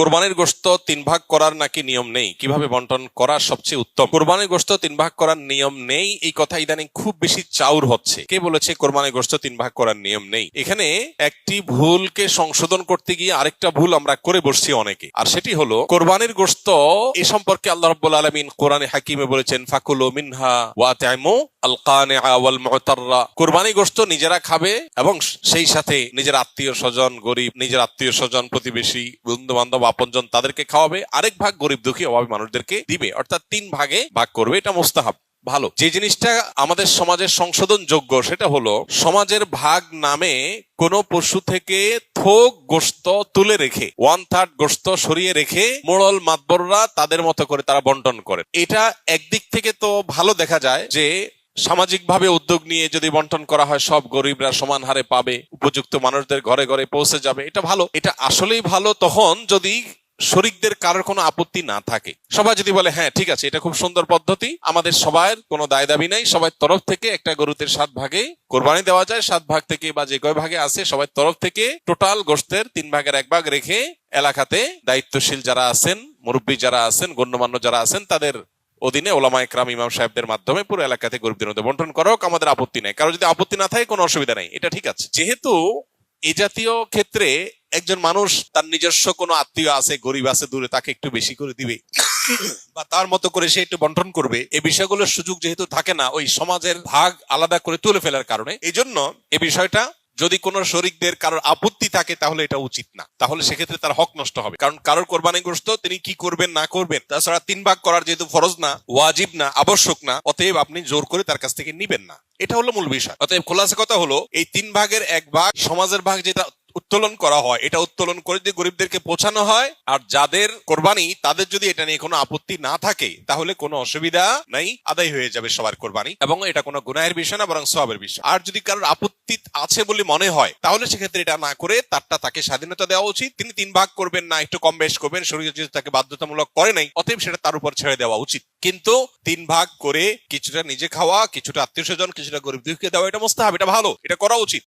কোরবানির গোশত 3 ভাগ করার নাকি নিয়ম নেই, কিভাবে বন্টন করা সবচেয়ে উত্তম? কোরবানির গোশত 3 ভাগ করার নিয়ম নেই, এই কথা ইদানিং খুব বেশি চাউর হচ্ছে। কে বলেছে কোরবানির গোশত 3 ভাগ করার নিয়ম নেই? এখানে একটি ভুলকে সংশোধন করতে গিয়ে আরেকটা ভুল আমরা করে বসছি অনেকে, আর সেটি হলো কোরবানির গোশত এ সম্পর্কে আল্লাহ রাব্বুল আলামিন কোরআনে হাকিমে বলেছেন ফাকুলু মিনহা ওয়া তাইমু আল কানিআ ওয়াল মুতাররা। কোরবানি গোশত নিজেরা খাবে এবং সেই সাথে নিজের আত্মীয় স্বজন, গরিব, নিজের আত্মীয় স্বজন, প্রতিবেশী, বন্ধু বান্ধব, আপনজন তাদেরকে খাওয়াবে, আরেক ভাগ গরিব দুঃখী অভাবী মানুষদেরকে দিবে, অর্থাৎ 3 ভাগে ভাগ করবে। এটা মুস্তাহাব, ভালো। যে জিনিসটা আমাদের সমাজের সংশোধন যোগ্য সেটা হলো সমাজের ভাগ নামে কোন পশু থেকে থোক গোশত তুলে রেখে 1/3 গোশত সরিয়ে রেখে মোড়ল মাতবররা তাদের মতো করে তারা বন্টন করে। এটা একদিক থেকে তো ভালো দেখা যায় যে সামাজিকভাবে উদ্যোগ নিয়ে যদি বন্টন করা হয় সব গরিবরা সমান হারে পাবে, উপযুক্ত মানুষদের ঘরে ঘরে পৌঁছে যাবে, এটা ভালো। এটা আসলেই ভালো তখন যদি শরিকদের কারোর কোনো আপত্তি না থাকে। সবাই যদি বলে হ্যাঁ ঠিক আছে, এটা খুব সুন্দর পদ্ধতি, আমাদের সবার কোনো দায় দাবি নাই, সবার তরফ থেকে একটা গরুতে 7 ভাগে কোরবানি দেওয়া যায়, 7 ভাগ থেকে বা যে কয় ভাগে আছে সবার তরফ থেকে টোটাল গোশতের 3 ভাগের 1 ভাগ রেখে এলাকাতে দায়িত্বশীল যারা আছেন, মুরব্বী যারা আছেন, গণ্যমান্য যারা আছেন তাদের অধীনে ওলামা একরাম, ইমাম সাহেবদের মাধ্যমে পুরো এলাকাতে গরিবদের মধ্যে বন্টন করো, আমাদের আপত্তি নেই। কারো যদি আপত্তি না থাকে কোনো অসুবিধা নেই, এটা ঠিক আছে। যেহেতু এই জাতীয় ক্ষেত্রে একজন মানুষ তার নিজস্ব কোনো আত্মীয় আছে, গরিব আছে দূরে, তাকে একটু বেশি করে দিবে বা তার মতো করে সে একটু বন্টন করবে, এই বিষয়গুলোর সুযোগ যেহেতু থাকে না ওই সমাজের ভাগ আলাদা করে তুলে ফেলার কারণে, এই জন্য এই বিষয়টা যদি কোন শরিকদের কারোর আপত্তি থাকে তাহলে এটা উচিত না, তাহলে সেক্ষেত্রে তার হক নষ্ট হবে। কারণ কারোর কোরবানি গোশত তিনি কি করবেন না করবেন, তাছাড়া 3 ভাগ করার যেহেতু ফরজ না, ওয়াজিব না, আবশ্যক না, অতএব আপনি জোর করে তার কাছ থেকে নিবেন না। এটা হলো মূল বিষয়। অতএব খোলাসা কথা হলো এই 3 ভাগের 1 ভাগ সমাজের ভাগ যেটা উত্তোলন করা হয়, এটা উত্তোলন করে যদি গরিবদেরকে পৌঁছানো হয়, আর যাদের কোরবানি তাদের যদি এটা নিয়ে কোনো আপত্তি না থাকে তাহলে কোনো অসুবিধা নাই, আদায় হয়ে যাবে সবার কোরবানি, এবং এটা কোনো গুনাহের বিষয় না বরং সওয়াবের বিষয়। আর যদি কারোর আপত্তি আছে বলে মনে হয় তাহলে সেক্ষেত্রে এটা না করে তাকে স্বাধীনতা দেওয়া উচিত। তিনি 3 ভাগ করবেন না, একটু কম বেশ করবেন, শরীয়ত যেহেতু তাকে বাধ্যতামূলক করে নাই, অতএব সেটা তার উপর ছেড়ে দেওয়া উচিত। কিন্তু 3 ভাগ করে কিছুটা নিজে খাওয়া, কিছুটা আত্মীয় স্বজন, কিছুটা গরিব দুঃখীকে দেওয়া, এটা মুস্তাহাব, এটা ভালো, এটা করা উচিত।